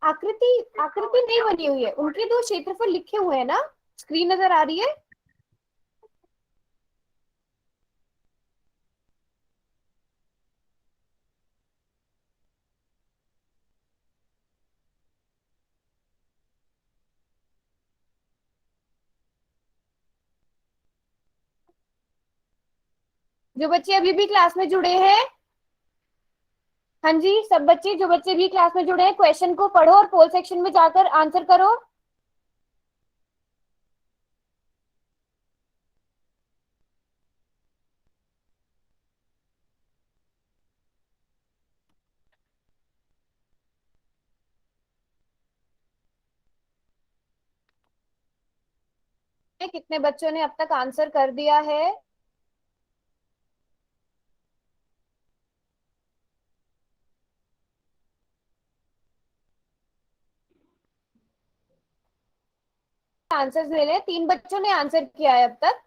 आकृति आकृति नहीं बनी हुई है, उनके दो क्षेत्रफल लिखे हुए हैं ना, स्क्रीन नजर आ रही है। जो बच्चे अभी भी क्लास में जुड़े हैं, हाँ जी, सब बच्चे, जो बच्चे भी क्लास में जुड़े हैं, क्वेश्चन को पढ़ो और पोल सेक्शन में जाकर आंसर करो। कितने बच्चों ने अब तक आंसर कर दिया है? आंसर ले लें, 3 बच्चों ने आंसर किया है अब तक।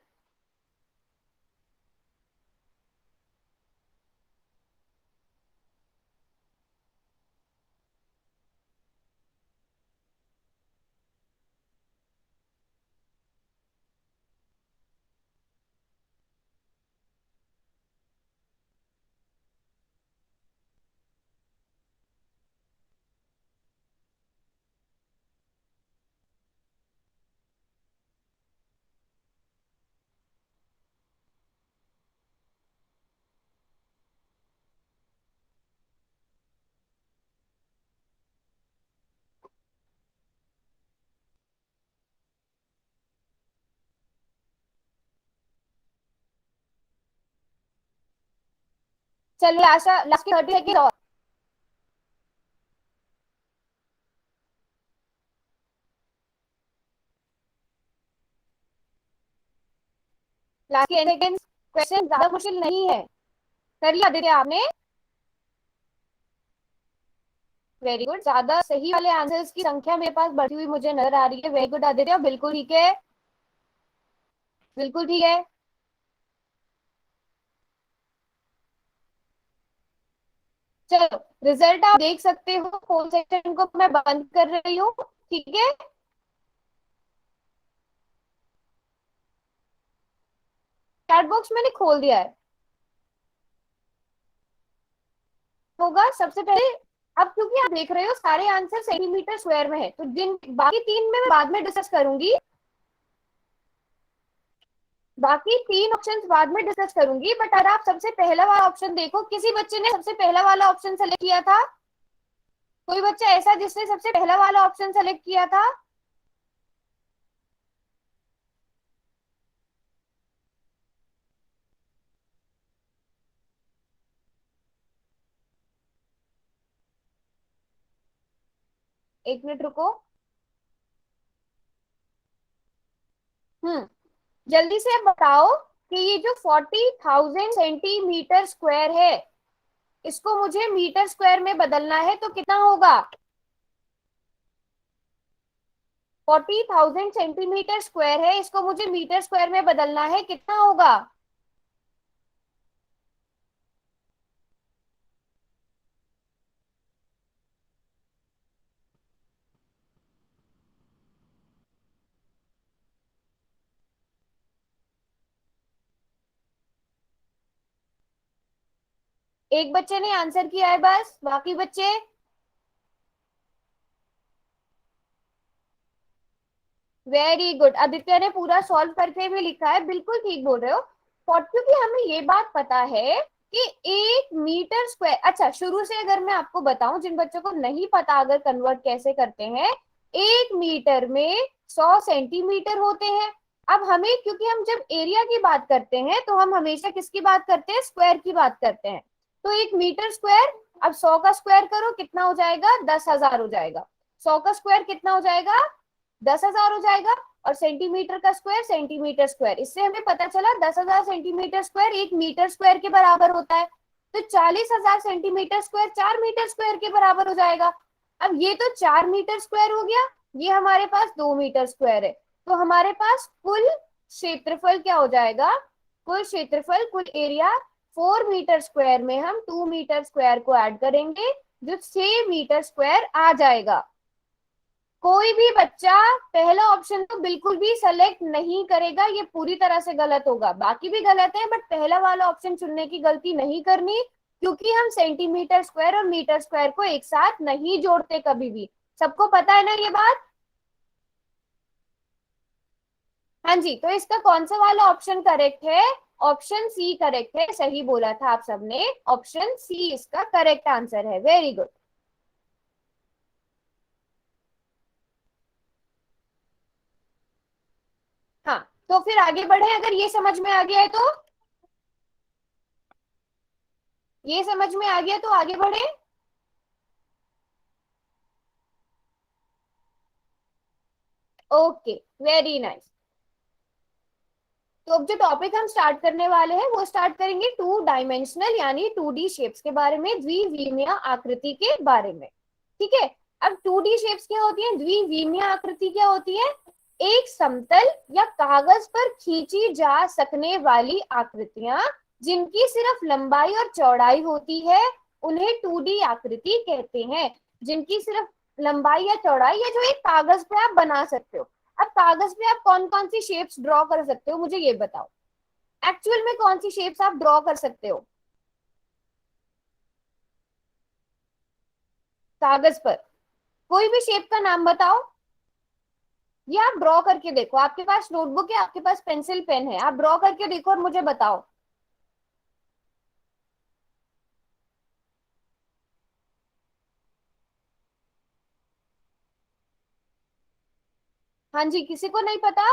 चलिए आशा, लास्ट की 30 सेकेंड और। लास्ट की सेकेंड, क्वेश्चन ज्यादा मुश्किल नहीं है। कर लिया आदित्य आपने? वेरी गुड, ज्यादा सही वाले आंसर्स की संख्या मेरे पास बढ़ती हुई मुझे नजर आ रही है। वेरी गुड आदित्य, बिल्कुल ठीक है, बिल्कुल ठीक है। चलो, रिजल्ट आप देख सकते हो, फोन सेक्शन को मैं बंद कर रही हूँ, ठीक है। चैट बॉक्स मैंने खोल दिया है। होगा सबसे पहले, अब क्योंकि आप देख रहे हो सारे आंसर सेंटीमीटर स्क्वायर में है, तो जिन बाकी 3 में मैं बाद में डिस्कस करूंगी, बाकी 3 ऑप्शंस बाद में डिस्कस करूंगी। बट अगर आप सबसे पहला वाला ऑप्शन देखो, किसी बच्चे ने सबसे पहला वाला ऑप्शन सेलेक्ट किया था? कोई बच्चा ऐसा जिसने सबसे पहला वाला ऑप्शन सेलेक्ट किया था? एक मिनट रुको। हम्म, जल्दी से बताओ कि ये जो 40,000 सेंटीमीटर स्क्वायर है, इसको मुझे मीटर स्क्वायर में बदलना है, तो कितना होगा? 40,000 सेंटीमीटर स्क्वायर है, इसको मुझे मीटर स्क्वायर में बदलना है, कितना होगा? एक बच्चे ने आंसर किया है बस, बाकी बच्चे? वेरी गुड, आदित्य ने पूरा सॉल्व करके भी लिखा है, बिल्कुल ठीक बोल रहे हो। क्योंकि हमें ये बात पता है कि 1 मीटर स्क्वायर, अच्छा शुरू से अगर मैं आपको बताऊं, जिन बच्चों को नहीं पता अगर कन्वर्ट कैसे करते हैं, 1 मीटर में 100 सेंटीमीटर होते हैं। अब हमें, क्योंकि हम जब एरिया की बात करते हैं तो हम हमेशा किसकी बात करते हैं? स्क्वायर की बात करते हैं। तो 1 मीटर स्क्वायर, अब 100 का स्क्वायर करो, कितना हो जाएगा? 10,000 हो जाएगा। 100 का स्क्वायर कितना हो जाएगा? 10,000 हो जाएगा। और सेंटीमीटर का स्क्वायर, सेंटीमीटर स्क्वायर, इससे हमें पता चला 10,000 सेंटीमीटर स्क्वायर 1 मीटर स्क्वायर के बराबर होता है। तो 40,000 सेंटीमीटर स्क्वायर 4 मीटर स्क्वायर के बराबर हो जाएगा। अब ये तो 4 मीटर स्क्वायर हो गया, ये हमारे पास 2 मीटर स्क्वायर है। तो हमारे पास कुल क्षेत्रफल क्या हो जाएगा? कुल क्षेत्रफल, कुल एरिया, 4 मीटर स्क्वायर में हम 2 मीटर स्क्वायर को ऐड करेंगे, जो 6 मीटर स्क्वायर आ जाएगा। कोई भी बच्चा पहला ऑप्शन तो बिल्कुल भी सेलेक्ट नहीं करेगा, ये पूरी तरह से गलत होगा। बाकी भी गलत है बट पहला वाला ऑप्शन चुनने की गलती नहीं करनी, क्योंकि हम सेंटीमीटर स्क्वायर और मीटर स्क्वायर को एक साथ नहीं जोड़ते कभी भी। सबको पता है ना ये बात? हाँ जी, तो इसका कौन सा वाला ऑप्शन करेक्ट है? ऑप्शन सी करेक्ट है, सही बोला था आप सबने, ऑप्शन सी इसका करेक्ट आंसर है। Very good. हाँ, तो फिर आगे बढ़े, अगर ये समझ में आ गया है तो, ये समझ में आ गया तो आगे बढ़े। Okay, very nice. तो अब जो टॉपिक हम स्टार्ट करने वाले हैं वो स्टार्ट करेंगे टू डायमेंशनल यानी 2D शेप्स के बारे में, द्विविमीय आकृति के बारे में। ठीक है, अब 2D शेप्स क्या होती है, द्विविमीय आकृति क्या होती है? एक समतल या कागज पर खींची जा सकने वाली आकृतियां जिनकी सिर्फ लंबाई और चौड़ाई होती है, उन्हें 2D आकृति कहते हैं। जिनकी सिर्फ लंबाई या चौड़ाई, या जो एक कागज पे आप बना सकते हो। अब कागज पे आप कौन कौन सी शेप्स ड्रॉ कर सकते हो, मुझे ये बताओ। एक्चुअल में कौन सी शेप्स आप ड्रॉ कर सकते हो कागज पर? कोई भी शेप का नाम बताओ। ये आप ड्रॉ करके देखो, आपके पास नोटबुक है, आपके पास पेंसिल पेन है, आप ड्रॉ करके देखो और मुझे बताओ। हाँ जी, किसी को नहीं पता?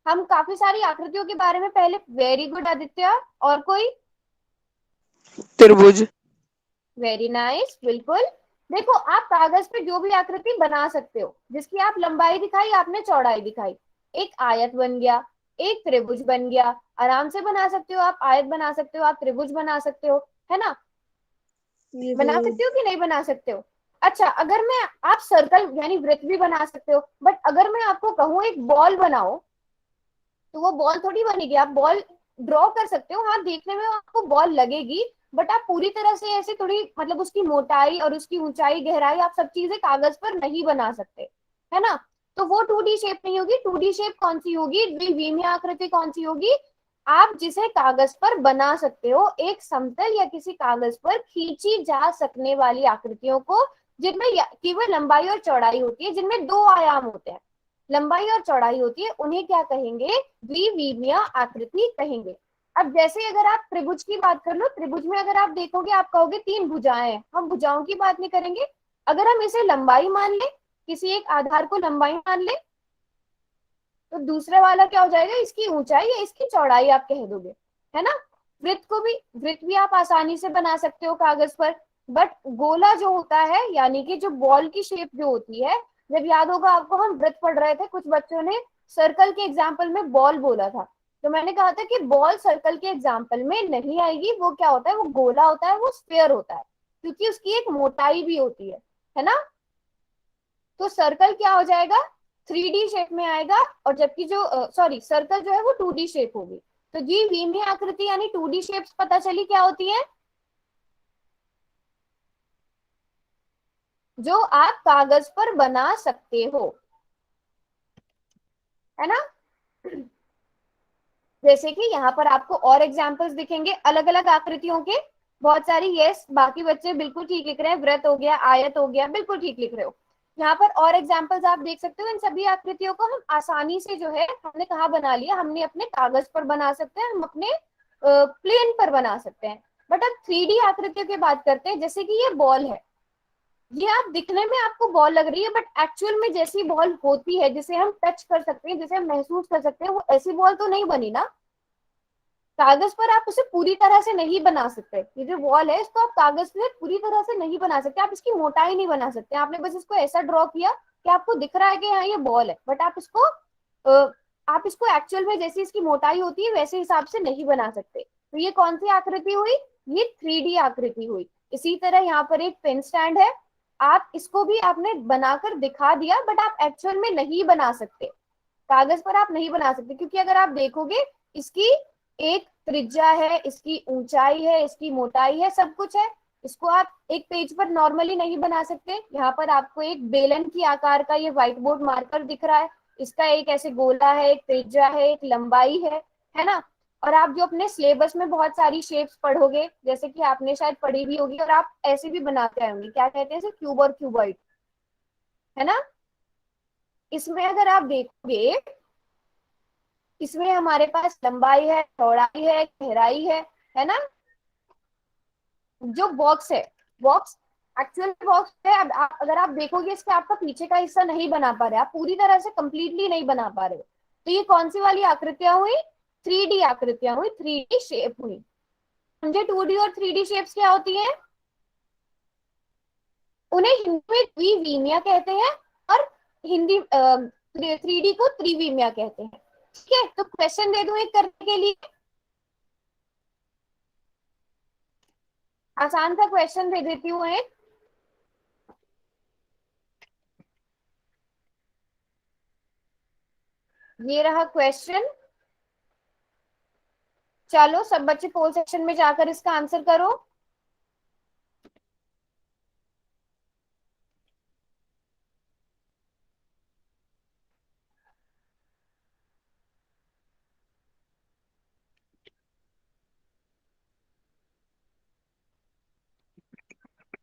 हम काफी सारी आकृतियों के बारे में पहले, वेरी गुड आदित्य। और कोई? त्रिभुज। वेरी नाइस, बिल्कुल। देखो, आप कागज पे जो भी आकृति बना सकते हो, जिसकी आप लंबाई दिखाई, आपने चौड़ाई दिखाई, एक आयत बन गया, एक त्रिभुज बन गया। आराम से बना सकते हो आप, आयत बना सकते हो आप, त्रिभुज बना सकते हो, है ना? बना सकते हो कि नहीं बना सकते हो? अच्छा, अगर मैं, आप सर्कल यानी वृत्त भी बना सकते हो, बट अगर मैं आपको कहूँ एक बॉल बनाओ, तो वो बॉल थोड़ी बनेगी। आप बॉल ड्रॉ कर सकते हो, हाँ, देखने में आपको बॉल लगेगी, बट आप पूरी तरह से ऐसे थोड़ी, मतलब उसकी मोटाई और उसकी ऊंचाई गहराई आप सब चीजें कागज पर नहीं बना सकते, है ना? तो वो 2D शेप नहीं होगी। 2D शेप कौन सी होगी, द्विविमीय आकृति कौन सी होगी? आप जिसे कागज पर बना सकते हो, एक समतल या किसी कागज पर खींची जा सकने वाली आकृतियों को, जिनमें केवल लंबाई और चौड़ाई होती है, जिनमें दो आयाम होते हैं, लंबाई और चौड़ाई होती है, उन्हें क्या कहेंगे? द्विविमीय आकृति कहेंगे। अब जैसे अगर आप त्रिभुज की बात कर लो, त्रिभुज में अगर आप देखोगे, आप कहोगे तीन भुजाएं हैं, हम भुजाओं की बात नहीं करेंगे। अगर हम इसे लंबाई मान ले, किसी एक आधार को लंबाई मान ले, तो दूसरे वाला क्या हो जाएगा, इसकी ऊंचाई या इसकी चौड़ाई आप कह दोगे, है ना? वृत्त को भी, वृत्त भी आप आसानी से बना सकते हो कागज पर, बट गोला जो होता है, यानी कि जो बॉल की शेप जो होती है, जब याद होगा आपको, हम वृत्त पढ़ रहे थे, कुछ बच्चों ने सर्कल के एग्जाम्पल में बॉल बोला था, तो मैंने कहा था कि बॉल सर्कल के एग्जाम्पल में नहीं आएगी। वो क्या होता है, वो गोला होता है, वो स्फेयर होता है, क्योंकि उसकी एक मोटाई भी होती है ना? तो सर्कल क्या हो जाएगा, 3D शेप में आएगा, और जबकि जो, सॉरी, सर्कल जो है वो 2D शेप होगी। तो जी, द्विमीय आकृति यानी 2D शेप्स पता चली क्या होती है, जो आप कागज पर बना सकते हो, है ना? जैसे कि यहाँ पर आपको और एग्जांपल्स दिखेंगे अलग अलग आकृतियों के, बहुत सारी। यस, बाकी बच्चे बिल्कुल ठीक लिख रहे हैं, वृत्त हो गया, आयत हो गया, बिल्कुल ठीक लिख रहे हो। यहाँ पर और एग्जांपल्स आप देख सकते हो। इन सभी आकृतियों को हम आसानी से, जो है, हमने कहाँ बना लिया, हमने अपने कागज पर बना सकते हैं, हम अपने प्लेन पर बना सकते हैं। बट अब 3D आकृतियों की बात करते हैं। जैसे कि ये बॉल है, ये आप दिखने में आपको बॉल लग रही है, बट एक्चुअल में जैसी बॉल होती है, जिसे हम टच कर सकते हैं, जिसे हम महसूस कर सकते हैं, वो ऐसी बॉल तो नहीं बनी ना। कागज पर आप उसे पूरी तरह से नहीं बना सकते। ये जो वॉल है, इसको आप कागज से पूरी तरह से नहीं बना सकते, आप इसकी मोटाई नहीं बना सकते। आपने बस इसको ऐसा ड्रॉ किया कि आपको दिख रहा है कि हाँ ये बॉल है, बट आप इसको एक्चुअल में जैसी इसकी मोटाई होती है वैसे हिसाब से नहीं बना सकते। तो ये कौन सी आकृति हुई, ये 3D आकृति हुई। इसी तरह यहाँ पर एक पेन स्टैंड है, आप इसको भी आपने बनाकर दिखा दिया, बट आप एक्चुअल में नहीं बना सकते, कागज पर आप नहीं बना सकते, क्योंकि अगर आप देखोगे, इसकी एक त्रिज्या है, इसकी ऊंचाई है, इसकी मोटाई है, सब कुछ है, इसको आप एक पेज पर नॉर्मली नहीं बना सकते। यहाँ पर आपको एक बेलन की आकार का ये व्हाइट बोर्ड मार्कर दिख रहा है, इसका एक ऐसे गोला है, एक त्रिज्या है, एक लंबाई है ना। और आप जो अपने सिलेबस में बहुत सारी शेप्स पढ़ोगे, जैसे कि आपने शायद पढ़ी भी होगी और आप ऐसे भी बनाते होंगे, क्या कहते हैं इसे, क्यूब और क्यूबॉइड, है ना। इसमें अगर आप देखोगे, इसमें हमारे पास लंबाई है, चौड़ाई है, गहराई है ना। जो बॉक्स है, बॉक्स एक्चुअल बॉक्स है। अब अगर आप देखोगे इसके आपका पीछे का हिस्सा नहीं बना पा रहे, आप पूरी तरह से कंप्लीटली नहीं बना पा रहे हो, तो ये कौन सी वाली आकृतियां हुई, 3D आकृतियां हुई, 3D शेप हुई। समझे 2D और 3D शेप्स क्या होती हैं। उन्हें हिंदी में द्विविमीय कहते हैं और हिंदी 3D को त्रिविमीय कहते हैं। ठीक है, तो क्वेश्चन दे दूं एक करने के लिए, आसान सा क्वेश्चन दे देती हूँ एक। ये रहा क्वेश्चन, चलो सब बच्चे पोल सेक्शन में जाकर इसका आंसर करो।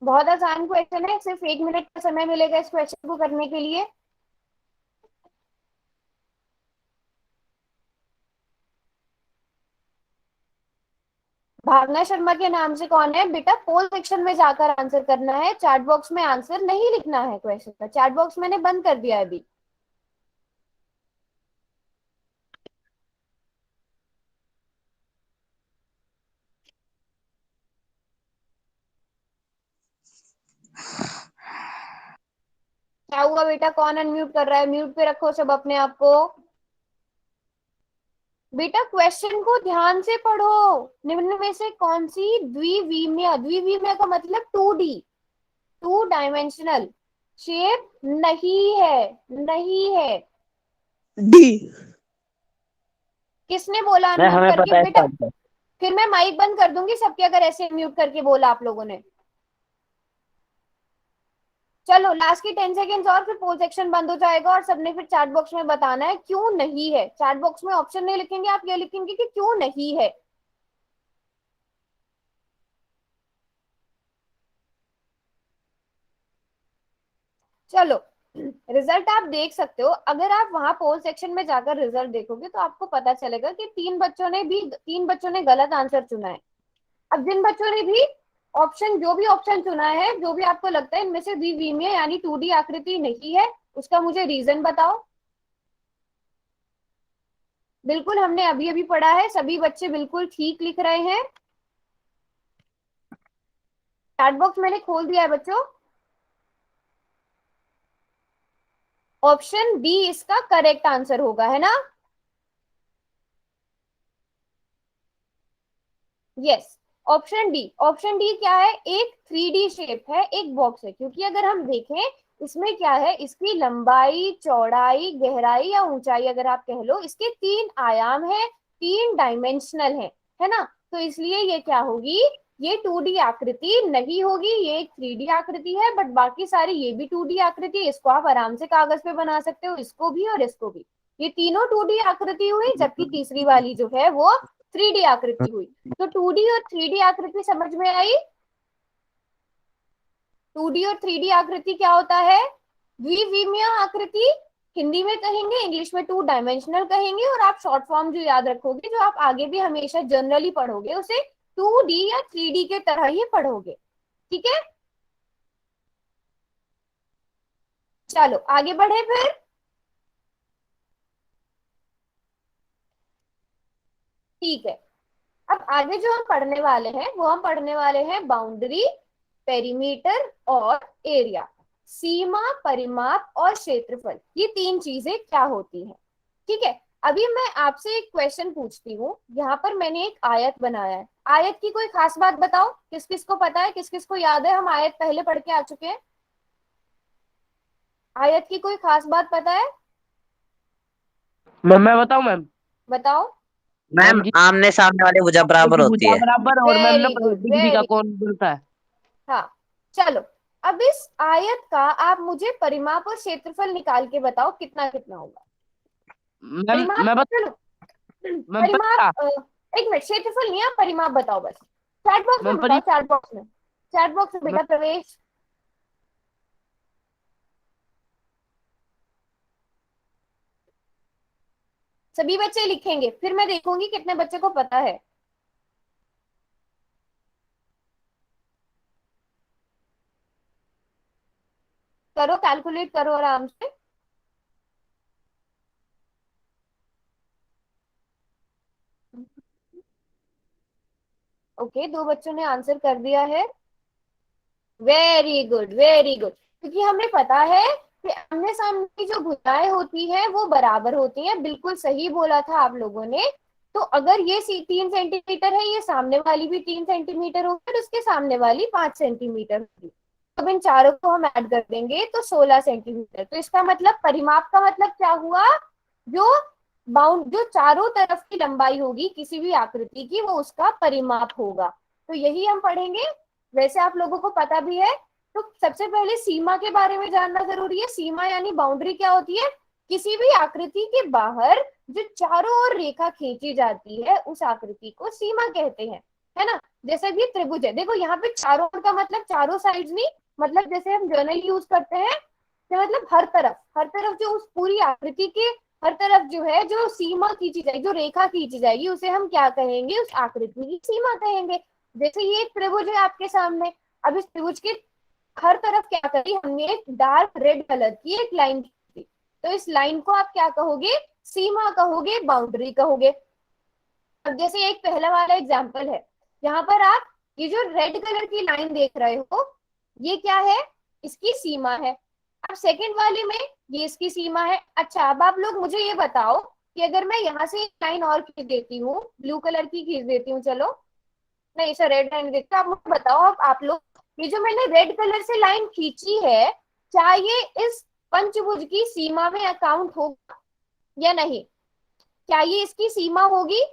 बहुत आसान क्वेश्चन है, सिर्फ 1 मिनट का समय मिलेगा इस क्वेश्चन को करने के लिए। भावना शर्मा के नाम से कौन है बेटा, पोल सेक्शन में जाकर आंसर करना है, चैट बॉक्स में आंसर नहीं लिखना है क्वेश्चन का, चैट बॉक्स मैंने बंद कर दिया है अभी। क्या हुआ बेटा, कौन अनम्यूट कर रहा है, म्यूट पे रखो सब अपने आप को। बेटा क्वेश्चन को ध्यान से पढ़ो, निम्न में से कौन सी द्विविमीय, द्विविमीय का मतलब 2D, 2 डायमेंशनल शेप नहीं है, नहीं है। डी। किसने बोला मैं अनम्यूट हमें करके पता है इसका बेटा, आंसर। फिर मैं माइक बंद कर दूंगी सबके अगर ऐसे म्यूट करके बोला आप लोगों ने। चलो लास्ट की 10 सेकेंड्स और फिर पोल सेक्शन बंद हो जाएगा और सबने फिर चैट बॉक्स में बताना है क्यों नहीं है। चैट बॉक्स में ऑप्शन नहीं लिखेंगे आप, ये लिखेंगे कि क्यों नहीं है। चलो रिजल्ट आप देख सकते हो, अगर आप वहां पोल सेक्शन में जाकर रिजल्ट देखोगे तो आपको पता चलेगा कि 3 बच्चों ने गलत आंसर चुना है। अब जिन बच्चों ने भी ऑप्शन, जो भी ऑप्शन चुना है, जो भी आपको लगता है इनमें से द्विविमीय यानी 2D आकृति नहीं है, उसका मुझे रीजन बताओ। बिल्कुल हमने अभी अभी पढ़ा है, सभी बच्चे बिल्कुल ठीक लिख रहे हैं। चैट बॉक्स मैंने खोल दिया है बच्चों। ऑप्शन बी इसका करेक्ट आंसर होगा, है ना। Yes, option D, option D क्या है, एक 3D शेप है, एक बॉक्स है, क्योंकि अगर हम देखें इसमें क्या है, इसकी लंबाई, चौड़ाई, गहराई या ऊंचाई अगर आप कह लो, इसके 3 आयाम है, 3 डायमेंशनल है ना। तो इसलिए ये क्या होगी, ये 2D आकृति नहीं होगी, ये एक 3D आकृति है। बट बाकी सारी ये भी 2D आकृति है, इसको आप आराम से कागज पे बना सकते हो, इसको भी और इसको भी। ये तीनों 2D आकृति हुई, जबकि तीसरी वाली जो है वो 3D आकृति हुई। तो 2D और 3D आकृति समझ में आई। 2D और 3D आकृति क्या होता है, द्विविमीय आकृति हिंदी में कहेंगे, इंग्लिश में 2 डायमेंशनल कहेंगे, और आप शॉर्ट फॉर्म जो याद रखोगे, जो आप आगे भी हमेशा जनरली पढ़ोगे, उसे 2D या 3D के तरह ही पढ़ोगे। ठीक है, चलो आगे बढ़े फिर। ठीक है, अब आगे जो हम पढ़ने वाले हैं वो हम पढ़ने वाले हैं बाउंड्री, पेरीमीटर और एरिया। सीमा, परिमाप और क्षेत्रफल, ये 3 चीजें क्या होती हैं। ठीक है, अभी मैं आपसे एक क्वेश्चन पूछती हूँ। यहाँ पर मैंने एक आयत बनाया है, आयत की कोई खास बात बताओ, किस किस को पता है, किस किस को याद है, हम आयत पहले पढ़ के आ चुके हैं। आयत की कोई खास बात पता है, मैं बताऊं मैम। बताओ। मैम मैम जी, आमने सामने वाली भुजा बराबर की होती भुजा है। बराबर, और मैम ना वेरी गुड, 90 डिग्री का वेरी, कोण बनता है। हाँ, चलो। अब इस आयत का आप मुझे परिमाप और क्षेत्रफल निकाल के बताओ कितना कितना होगा। मैम परिमाप, चलो। मैम परिमाप पता। एक मिनट, क्षेत्रफल नहीं, आप परिमाप बताओ बस। चैट बॉक्स में मैम बताओ, चैट बॉक्स में। चैट बॉक्स में मैम, बेटा प्रवेश। सभी बच्चे लिखेंगे, फिर मैं देखूंगी कितने बच्चे को पता है। करो, कैलकुलेट करो आराम से। ओके, दो बच्चों ने आंसर कर दिया है। Very good, very good. क्योंकि हमें पता है कि आमने सामने की जो भुजाएं होती हैं वो बराबर होती हैं, बिल्कुल सही बोला था आप लोगों ने। तो अगर ये 3 सेंटीमीटर है, ये सामने वाली भी 3 सेंटीमीटर होगी और उसके सामने वाली 5 सेंटीमीटर होगी। अब इन चारों को हम ऐड कर देंगे तो 16 सेंटीमीटर। तो इसका मतलब परिमाप का मतलब क्या हुआ? जो जो चारों तरफ की लंबाई होगी किसी भी आकृति की, वो उसका परिमाप होगा। तो यही हम पढ़ेंगे। वैसे आप लोगों को पता भी है। तो सबसे पहले सीमा के बारे में जानना जरूरी है। सीमा यानी बाउंड्री क्या होती है? किसी भी आकृति के बाहर जो चारों ओर रेखा खींची जाती है उस आकृति को सीमा कहते हैं, है ना। जैसे भी त्रिभुज है, देखो यहाँ पे चारों ओर का मतलब चारों साइड्स नहीं, मतलब जैसे हम जर्नल यूज करते हैं तो मतलब हर तरफ, हर तरफ जो उस पूरी आकृति के हर तरफ जो है, जो सीमा खींची जाएगी, जो रेखा खींची जाएगी, उसे हम क्या कहेंगे? उस आकृति की सीमा कहेंगे। जैसे ये एक त्रिभुज है आपके सामने। अब इस त्रिभुज के हर तरफ क्या करी हमने? एक डार्क रेड कलर की एक लाइन खींची। तो इस लाइन को आप क्या कहोगे? सीमा कहोगे, बाउंड्री कहोगे। अब जैसे एक पहला वाला एग्जाम्पल है, यहाँ पर आप ये जो रेड कलर की लाइन देख रहे हो, ये क्या है? इसकी सीमा है। अब सेकंड वाले में ये इसकी सीमा है। अच्छा, अब आप लोग मुझे ये बताओ कि अगर मैं यहाँ से एक लाइन और खींच देती हूँ, ब्लू कलर की खींच देती हूँ, चलो। नहीं सर, रेड लाइन देखते आप मुझे बताओ। अब आप लोग, ये जो मैंने रेड कलर से लाइन खींची है, क्या ये इस पंचभुज की सीमा में अकाउंट होगा या नहीं? क्या ये इसकी सीमा होगी?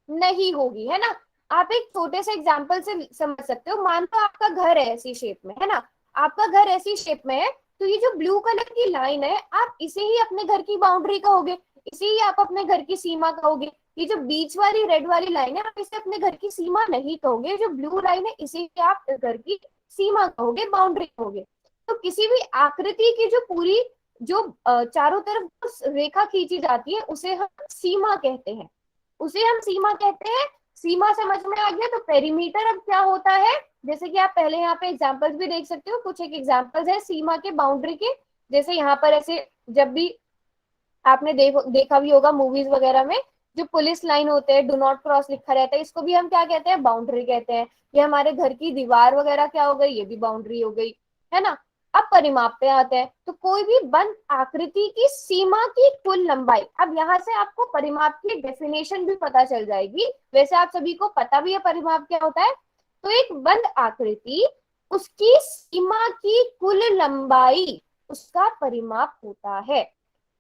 नहीं होगी, है ना। आप एक छोटे से एग्जाम्पल से समझ सकते हो। मान लो आपका घर है ऐसी शेप में, है ना। आपका घर ऐसी शेप में है, तो ये जो ब्लू कलर की लाइन है, आप इसे ही अपने घर की बाउंड्री कहोगे, इसे ही आप अपने घर की सीमा कहोगे। ये जो बीच वाली रेड वाली लाइन है, आप इसे अपने घर की सीमा नहीं कहोगे। जो ब्लू लाइन है, इसे ही आप घर की सीमा कहोगे, बाउंड्री कहोगे। तो किसी भी आकृति की जो पूरी, जो चारों तरफ रेखा खींची जाती है, उसे हम सीमा कहते हैं। उसे हम सीमा कहते हैं। सीमा समझ में आ गया? तो पेरीमीटर अब क्या होता है? जैसे कि आप पहले यहाँ पे एग्जांपल्स भी देख सकते हो, कुछ एक एग्जांपल्स है सीमा के, बाउंड्री के। जैसे यहाँ पर ऐसे, जब भी आपने देखा भी होगा मूवीज वगैरह में, जो पुलिस लाइन होते हैं, डू नॉट क्रॉस लिखा रहता है, इसको भी हम क्या कहते हैं? बाउंड्री कहते हैं। ये हमारे घर की दीवार वगैरह क्या हो गई? ये भी बाउंड्री हो गई, है ना। अब परिमाप पे आते हैं। तो कोई भी बंद आकृति की सीमा की कुल लंबाई। अब यहाँ से आपको परिमाप की डेफिनेशन भी पता चल जाएगी। वैसे आप सभी को पता भी है परिमाप क्या होता है। तो एक बंद आकृति, उसकी सीमा की कुल लंबाई उसका परिमाप होता है।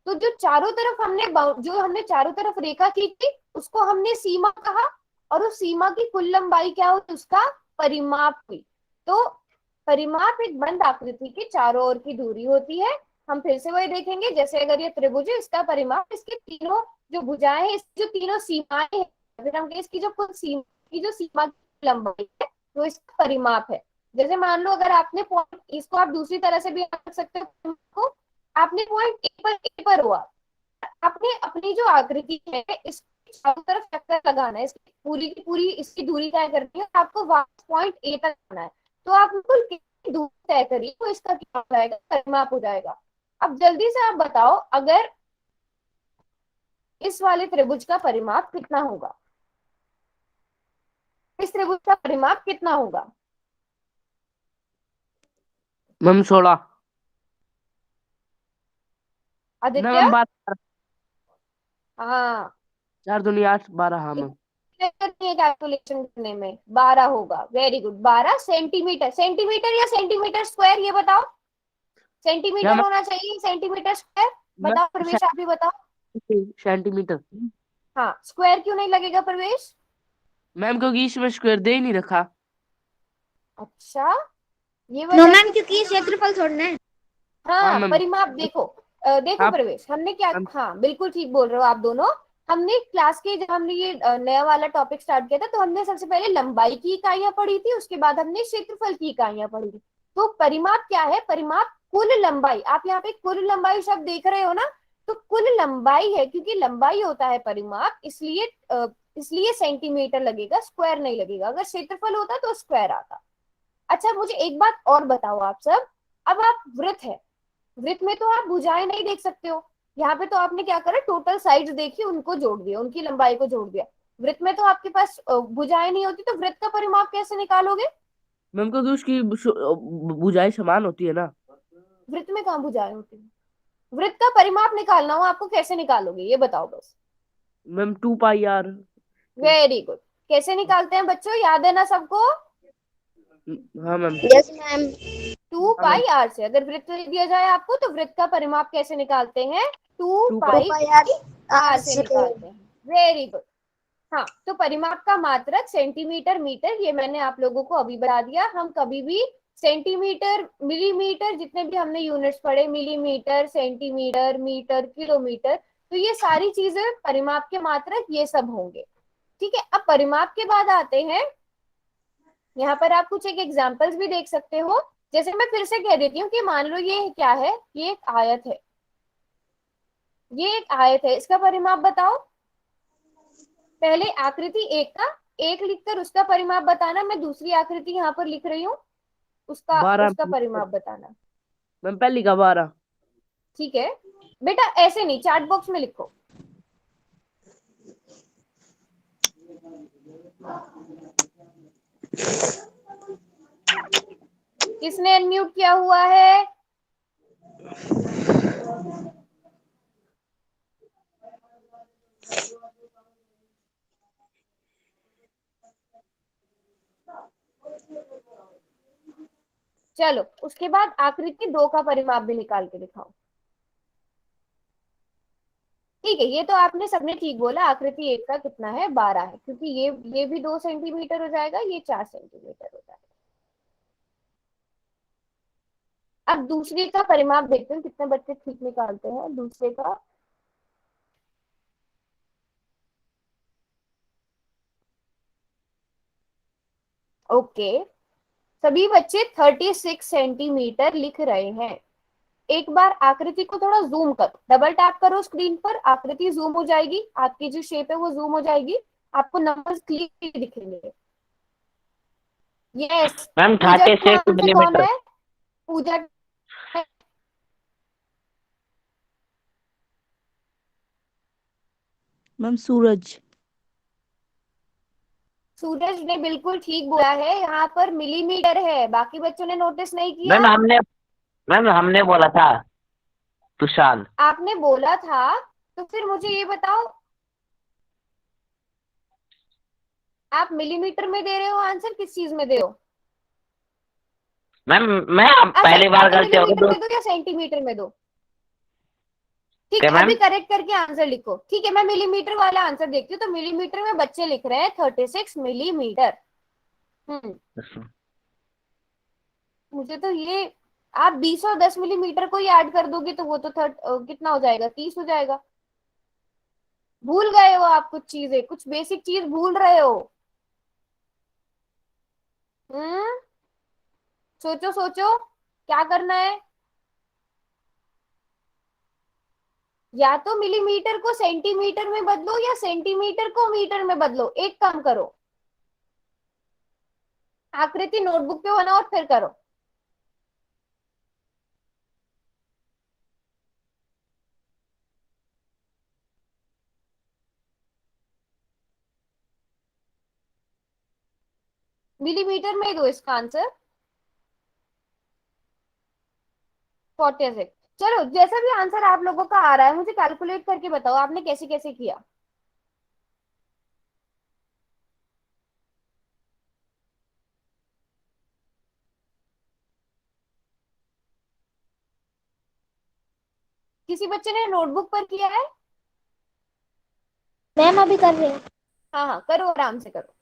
तो जो चारों तरफ हमने जो हमने चारों तरफ रेखा खींची, उसको हमने सीमा कहा। और उस सीमा की कुल लंबाई क्या हुई? उसका परिमाप हुई। तो परिमाप एक बंद आकृति की चारों ओर की दूरी होती है। हम फिर से वही देखेंगे, जैसे अगर ये त्रिभुज है, इसका परिमाप, इसके तीनों जो भुजाएं हैं, इसकी जो तीनों सीमाएं हैं, फिर हम इसकी जो कुल सीमा की जो सीमा की लंबाई है, तो इसका परिमाप है। जैसे मान लो अगर आपने पॉइंट, इसको आप दूसरी तरह से भी रख सकते हो। आपने पॉइंट ए पर हुआ, आपने अपनी जो आकृति है इसकी चारों तरफ चक्कर लगाना है, इसकी पूरी की पूरी इसकी दूरी तय करनी है, आपको वापस पॉइंट ए तक आना है। तो आप बिल्कुल कितनी दूरी तय करिए, तो इसका क्या हो जाएगा? परिमाप हो जाएगा। अब जल्दी से आप बताओ, अगर इस वाले त्रिभुज का परिमाप कितना होगा? इस त्रिभुज का परिमाप कितना होगा? मैम 16। ना आदित्य। मैम 12। हाँ, 4 दूनी 8, 12, हाँ मैम। नहीं है कैलकुलेशन करने में, 12 होगा। Very good, 12 centimetre. सेंटीमीटर या सेंटीमीटर स्क्वायर, ये बताओ। क्या सेंटीमीटर मैम? होना चाहिए, सेंटीमीटर स्क्वायर? बताओ मैम प्रवेश, आप भी बताओ। सेंटीमीटर। हाँ, स्क्वायर क्यों नहीं लगेगा प्रवेश? मैम क्योंकि इसमें स्क्वायर दे ही नहीं रखा। अच्छा, ये नो वाला मैम, तो क्योंकि ये क्षेत्रफल थोड़ना है। हाँ हाँ, मैम। परिमाप देखो। देखो आप प्रवेश, हमने क्या, मैम हाँ बिल्कुल ठीक बोल रहे हो आप दोनों। हमने क्लास के जब हमने ये नया वाला टॉपिक स्टार्ट किया था, तो हमने सबसे पहले लंबाई की इकाइयां पढ़ी थी, उसके बाद हमने क्षेत्रफल की इकाइयां पढ़ी थी। तो परिमाप क्या है? परिमाप कुल लंबाई, आप यहाँ पे कुल लंबाई शब्द देख रहे हो ना, तो कुल लंबाई है, क्योंकि लंबाई होता है परिमाप, इसलिए सेंटीमीटर लगेगा, स्क्वायर नहीं लगेगा। अगर क्षेत्रफल होता तो स्क्वायर आता। अच्छा, मुझे एक बात और बताओ आप सब। अब आप वृत्त है, वृत्त में तो आप भुजाएं नहीं देख सकते हो। यहाँ पे तो आपने क्या करा, टोटल साइड्स देखी, उनको जोड़ दिया, उनकी लंबाई को जोड़ दिया। वृत्त में तो आपके पास भुजाएं नहीं होती, तो वृत्त का परिमाप कैसे निकालोगे? मैम को तो उसकी बुझाई समान होती है ना। वृत्त में कहाँ भुजाएं होती है? वृत्त का परिमाप निकालना हो आपको, कैसे निकालोगे ये बताओ बस। मैम 2 पाई r। Very good. कैसे निकालते हैं बच्चों, याद है ना सबको? हाँ मैम। Yes ma'am. टू हाँ मैम। पाई आर से। अगर वृत्त दिया जाए आपको, तो वृत्त का परिमाप कैसे निकालते हैं? Two two two pi pi R R R से से। निकालते हैं। Very good. हाँ, तो परिमाप का मात्रक सेंटीमीटर, मीटर, ये मैंने आप लोगों को अभी बता दिया। हम कभी भी सेंटीमीटर, मिलीमीटर, जितने भी हमने यूनिट्स पढ़े, मिलीमीटर, सेंटीमीटर, मीटर, किलोमीटर, तो ये सारी चीजें परिमाप के मात्रक ये सब होंगे। ठीक है, अब परिमाप के बाद आते हैं, यहाँ पर आप कुछ एक एग्जांपल्स भी देख सकते हो। जैसे मैं फिर से कह देती हूँ कि मान लो ये क्या है, ये एक आयत है, ये एक आयत है, इसका परिमाप बताओ। पहले आकृति एक का एक लिखकर उसका परिमाप बताना। मैं दूसरी आकृति यहाँ पर लिख रही हूँ, उसका बारह उसका परिमाप बताना। मैम पहली का 12। ठीक है बेटा, ऐसे नहीं, चार्ट बॉक्स में लिखो। किसने अनम्यूट किया हुआ है? चलो, उसके बाद आकृति दो का परिमाप भी निकाल के दिखाओ। ठीक है, ये तो आपने सबने ठीक बोला। आकृति एक का कितना है? 12 है, क्योंकि ये भी 2 सेंटीमीटर हो जाएगा, ये 4 सेंटीमीटर हो जाएगा। अब दूसरे का परिमाप देखते हैं, कितने बच्चे ठीक निकालते हैं दूसरे का। ओके, सभी बच्चे 36 सेंटीमीटर लिख रहे हैं। एक बार आकृति को थोड़ा जूम करो, डबल टैप करो स्क्रीन पर, आकृति जूम हो जाएगी, आपकी जो शेप है वो जूम हो जाएगी, आपको नंबर्स क्लियर दिखेंगे। यस। मैम पूजा का 36 आंसर कौन मिलीमीटर। है? पूजा। मैम सूरज। सूरज ने बिल्कुल ठीक बोला है, यहाँ पर मिलीमीटर है, बाकी बच्चों ने नोटिस नहीं किया। मैम हमने बोला था तुषार। आपने बोला था, तो फिर मुझे ये बताओ, आप मिलीमीटर में दे रहे हो आंसर, किस चीज में दे रहे हो? मैम मैं अब अच्छा, पहली या बार तो गलती हो गई मिलीमीटर तो में दो या सेंटीमीटर में दो। ठीक क्या है, अभी मैम? करेक्ट करके आंसर लिखो। ठीक है, मैं मिलीमीटर वाला आंसर देखती हूँ। तो मिलीमीटर में बच्चे लिख रहे हैं 36 मिलीमीटर। मुझे तो ये, आप 20 और 10 मिलीमीटर को ही ऐड कर दोगे, तो वो तो कितना हो जाएगा, 30 हो जाएगा। भूल गए हो आप कुछ चीजें, कुछ बेसिक चीज भूल रहे हो। हम्म, सोचो सोचो, क्या करना है? या तो मिलीमीटर को सेंटीमीटर में बदलो, या सेंटीमीटर को मीटर में बदलो। एक काम करो, आकृति नोटबुक पे बनाओ और फिर करो। मिलीमीटर में दो इसका आंसर 46। चलो, जैसा भी आंसर आप लोगों का आ रहा है, मुझे कैलकुलेट करके बताओ आपने कैसे कैसे किया। किसी बच्चे ने नोटबुक पर किया है? मैम अभी कर रहे हैं। हाँ हाँ, करो, आराम से करो।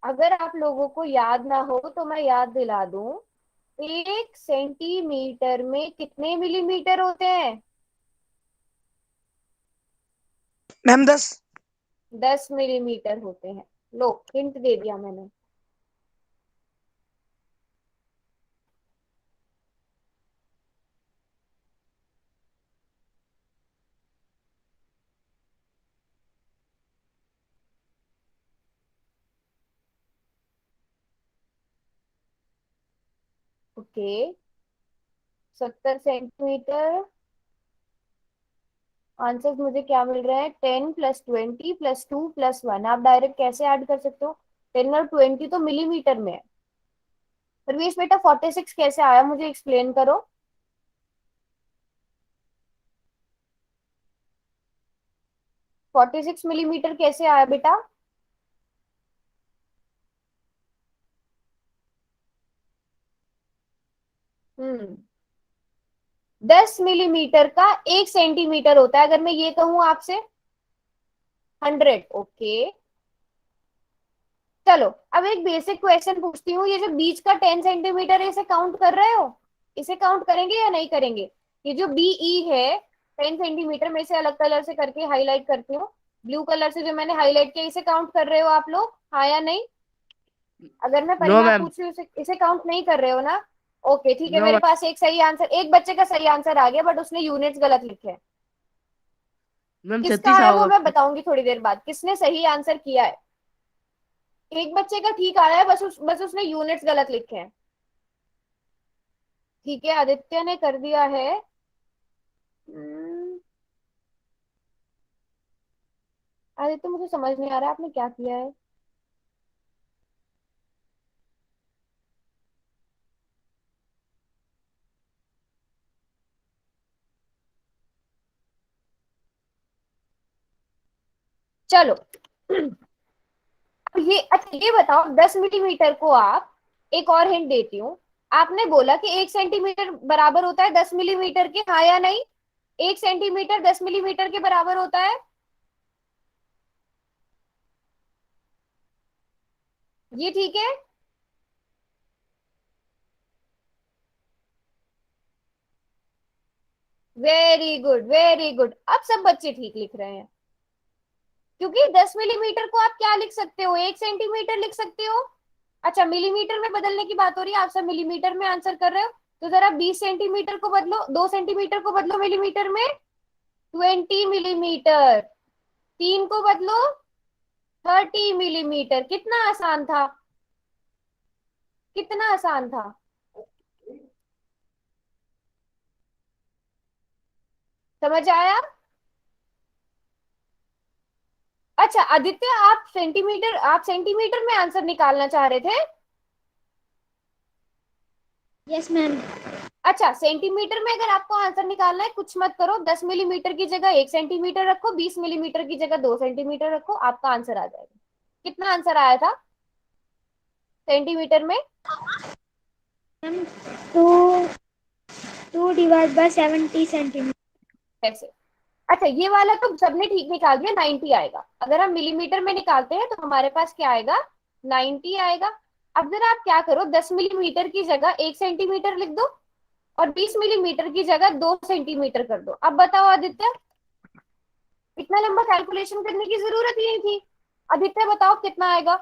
अगर आप लोगों को याद ना हो तो मैं याद दिला दूं, 1 सेंटीमीटर में कितने मिलीमीटर होते हैं? मैम 10। 10 मिलीमीटर होते हैं। लो, हिंट दे दिया मैंने। Okay, 70 centimetre. आंसर मुझे क्या मिल रहे हैं? 10 + 20 + 2 + 1। आप डायरेक्ट कैसे ऐड कर सकते हो? 10 और 20 तो मिलीमीटर में है। प्रवेश बेटा, 46 कैसे आया, मुझे एक्सप्लेन करो। 46 मिलीमीटर कैसे आया बेटा? हम्म 10 मिलीमीटर का 1 सेंटीमीटर होता है, अगर मैं ये कहूं आपसे। 100। ओके, चलो अब एक बेसिक क्वेश्चन पूछती हूँ। ये जो बीच का 10 सेंटीमीटर है, इसे काउंट कर रहे हो? इसे काउंट करेंगे या नहीं करेंगे? ये जो बीई है 10 सेंटीमीटर में, इसे अलग कलर से करके हाईलाइट करती हूँ। ब्लू कलर से जो मैंने हाईलाइट किया, इसे काउंट कर रहे हो आप लोग, हाँ या नहीं? अगर मैं नो परिमाप मैम। पूछ रही हूँ, इसे काउंट नहीं कर रहे हो ना? ओके ठीक है, नो मेरे मैम। पास एक सही आंसर, एक बच्चे का सही आंसर आ गया, बट उसने यूनिट्स गलत लिखे हैं। मैम किसका 36 आया वो होगा। मैं बताऊंगी थोड़ी देर बाद, किसने सही आंसर किया है। एक बच्चे का ठीक आया है, बस उसने यूनिट्स गलत लिखे हैं। ठीक है, आदित्य ने कर दिया है। हम्म, आदित्य मुझे समझ नहीं आ रहा आपने क्या किया है। चलो अब ये, अच्छा ये बताओ, 10 मिलीमीटर को आप, एक और हिंट देती हूँ। आपने बोला कि 1 सेंटीमीटर बराबर होता है 10 मिलीमीटर के, हाँ या नहीं? 1 सेंटीमीटर 10 मिलीमीटर के बराबर होता है, ये ठीक है? वेरी गुड, वेरी गुड, अब सब बच्चे ठीक लिख रहे हैं। क्योंकि 10 मिलीमीटर को आप क्या लिख सकते हो? 1 सेंटीमीटर लिख सकते हो। अच्छा, मिलीमीटर में बदलने की बात हो रही है, आप सब मिलीमीटर में आंसर कर रहे हो। तो जरा 20 सेंटीमीटर को बदलो, 2 सेंटीमीटर को बदलो मिलीमीटर में, 20 मिलीमीटर। 3 को बदलो, 30 मिलीमीटर। कितना आसान था, कितना आसान था। समझ आया? अच्छा आदित्य, आप सेंटीमीटर में आंसर निकालना चाह रहे थे? Yes ma'am. अच्छा, सेंटीमीटर में अगर आपको आंसर निकालना है, कुछ मत करो, 10 मिलीमीटर की जगह 1 सेंटीमीटर रखो, 20 मिलीमीटर की जगह 2 सेंटीमीटर रखो, आपका आंसर आ जाएगा। कितना आंसर आया था सेंटीमीटर में? Ma'am 2 2/70 centimetre. कैसे? अच्छा, ये वाला तो सबने ठीक निकाल दिया, 90 आएगा। अगर हम मिलीमीटर में निकालते हैं तो हमारे पास क्या आएगा? 90 आएगा। अब जरा आप क्या करो, 10 मिलीमीटर की जगह 1 सेंटीमीटर लिख दो, और 20 मिलीमीटर की जगह 2 सेंटीमीटर कर दो। अब बताओ आदित्य, इतना लंबा कैलकुलेशन करने की जरूरत ही नहीं थी। आदित्य बताओ कितना आएगा,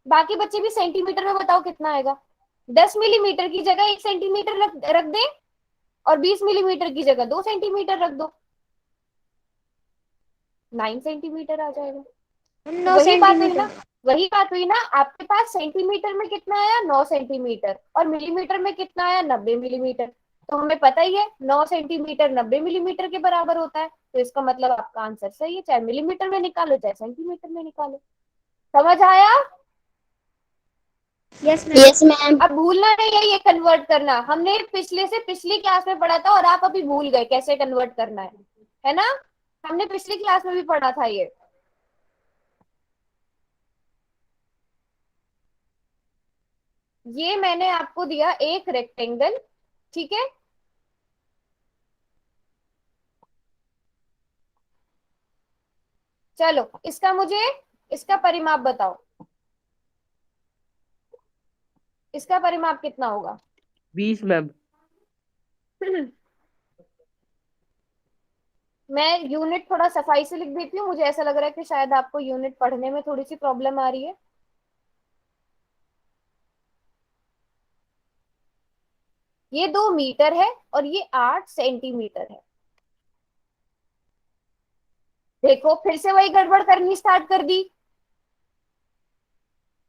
बाकी बच्चे भी सेंटीमीटर में बताओ कितना आएगा। 10 मिलीमीटर की जगह 1 सेंटीमीटर रख दे, और 20 मिलीमीटर की जगह 2 सेंटीमीटर रख दो, 9 सेंटीमीटर आ जाएगा। हम तो 9 वही बात हुई ना, सेंटीमीटर। वही बात हुई ना, आपके पास सेंटीमीटर में कितना आया? 9 सेंटीमीटर। और मिलीमीटर में कितना आया? 90 मिलीमीटर। तो हमें पता ही है 9 सेंटीमीटर 90 मिलीमीटर के बराबर होता है, तो इसका मतलब आपका आंसर सही है, चाहे मिलीमीटर में निकालो चाहे सेंटीमीटर में निकालो। समझ आया? Yes ma'am. Yes ma'am. अब भूलना नहीं है ये कन्वर्ट करना, हमने पिछले से पिछली क्लास में पढ़ा था, और आप अभी भूल गए कैसे कन्वर्ट करना है ना? हमने पिछली क्लास में भी पढ़ा था ये। ये मैंने आपको दिया एक रेक्टेंगल, ठीक है? चलो इसका परिमाप बताओ। इसका परिमाप कितना होगा? 20 मैम। मैं यूनिट थोड़ा सफाई से लिख देती हूँ, मुझे ऐसा लग रहा है कि शायद आपको यूनिट पढ़ने में थोड़ी सी प्रॉब्लम आ रही है। ये 2 मीटर है और ये 8 सेंटीमीटर है। देखो फिर से वही गड़बड़ करनी स्टार्ट कर दी।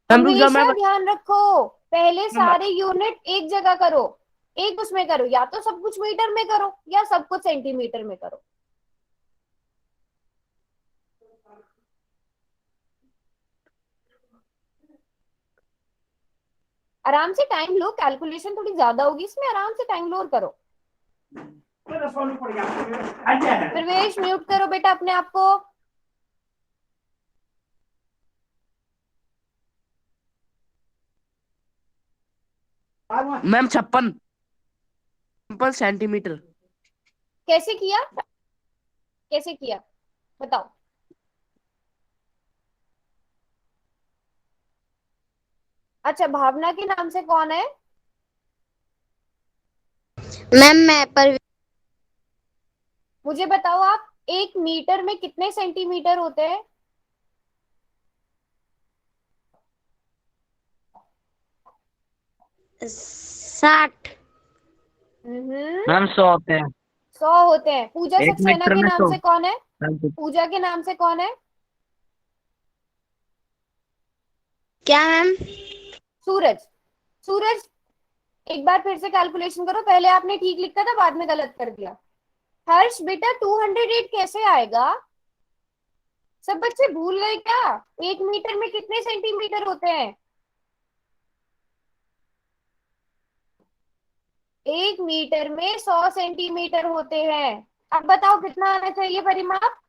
मैम रुक जाओ, मैं हमेशा ध्यान रखो, पहले मैम सारे यूनिट एक जगह करो, एक उसमें करो, या तो सब कुछ मीटर में करो या सब कुछ सेंटीमीटर में करो। आराम से टाइम लो, कैलकुलेशन थोड़ी ज्यादा होगी इसमें, आराम से टाइम लो और करो। प्रवेश म्यूट करो बेटा अपने आप को। Ma'am 56 centimetre. कैसे किया, कैसे किया बताओ? अच्छा, भावना के नाम से कौन है? मैम मैं पर मुझे बताओ आप, 1 मीटर में कितने सेंटीमीटर होते हैं? 60। मैम 100 होते हैं। 100 होते हैं। पूजा एक सक्सेना मीटर के में नाम 100। से कौन है? मैम पूजा के नाम से कौन है? क्या मैम? सूरज। सूरज, एक बार फिर से कैलकुलेशन करो, पहले आपने ठीक लिखा था बाद में गलत कर दिया। हर्ष बेटा 208 कैसे आएगा? सब बच्चे भूल गए क्या? 1 मीटर में कितने सेंटीमीटर होते हैं? 1 मीटर में 100 सेंटीमीटर होते हैं। अब बताओ कितना आना चाहिए परिमाप?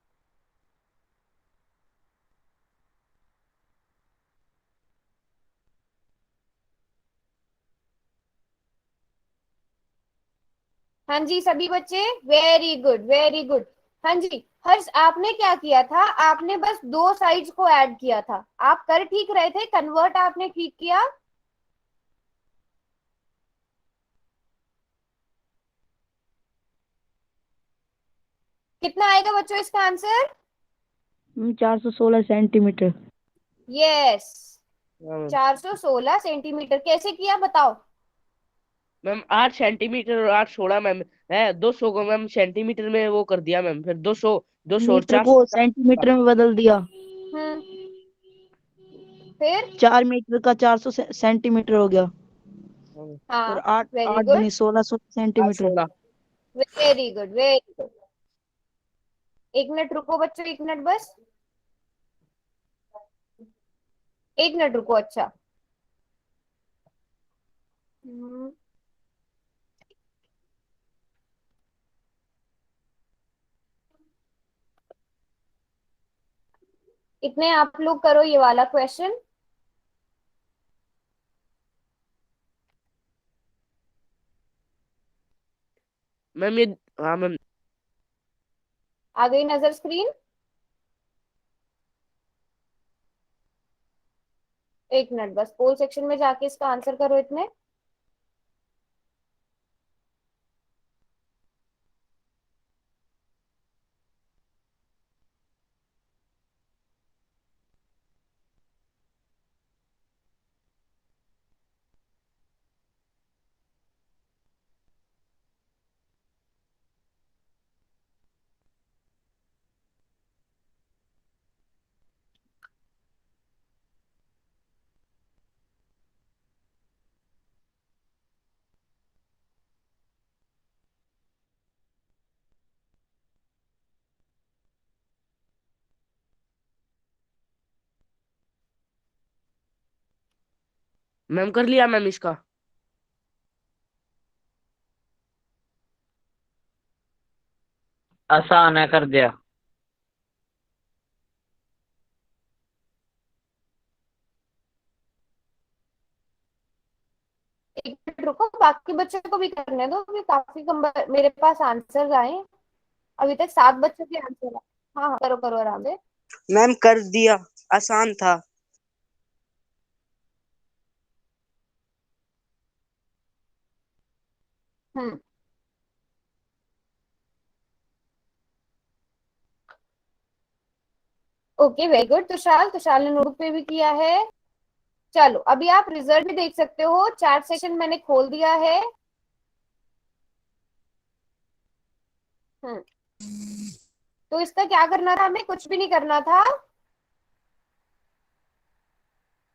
हाँ जी सभी बच्चे, वेरी गुड वेरी गुड। हाँ जी हर्ष, आपने क्या किया था, आपने बस 2 साइड्स को ऐड किया था, आप कर ठीक रहे थे, कन्वर्ट आपने ठीक किया। कितना आएगा बच्चों इसका answer? 416 centimetre. Yes, ma'am 416 centimetre. कैसे किया बताओ? मैम 8 सेंटीमीटर और 8 16 मैम है, 200 को मैम सेंटीमीटर में वो कर दिया मैम, फिर 200 200 और मीटर 400। को सेंटीमीटर में बदल दिया। हम्म, फिर 4 मीटर का 400 सेंटीमीटर हो गया। और हाँ, आठ वेरी आठ गुड दुनी 1600 8 centimetre. 16। Very good very good. 1 minute रुको बच्चों, 1 मिनट बस, 1 मिनट रुको। अच्छा, हम्म, इतने आप लोग करो ये वाला क्वेश्चन। मैम ये, हाँ मैम। आ गई नजर स्क्रीन? 1 मिनट बस, पोल सेक्शन में जाके इसका आंसर करो इतने। मैम कर लिया मैम इसका। आसान है, कर दिया। एक मिनट रुको, बाकी बच्चों को भी करने दो, अभी काफी कम मेरे पास आंसर आए। अभी तक 7 बच्चों के आंसर आए। हाँ हाँ, करो करो आराम से। मैम कर दिया, आसान था। Hmm okay very good Tushar, Tushar ने नोटबुक पे भी किया है। चलो अभी आप रिजल्ट भी देख सकते हो, चैट सेशन मैंने खोल दिया है। हम्म तो इसका क्या करना था, हमें कुछ भी नहीं करना था,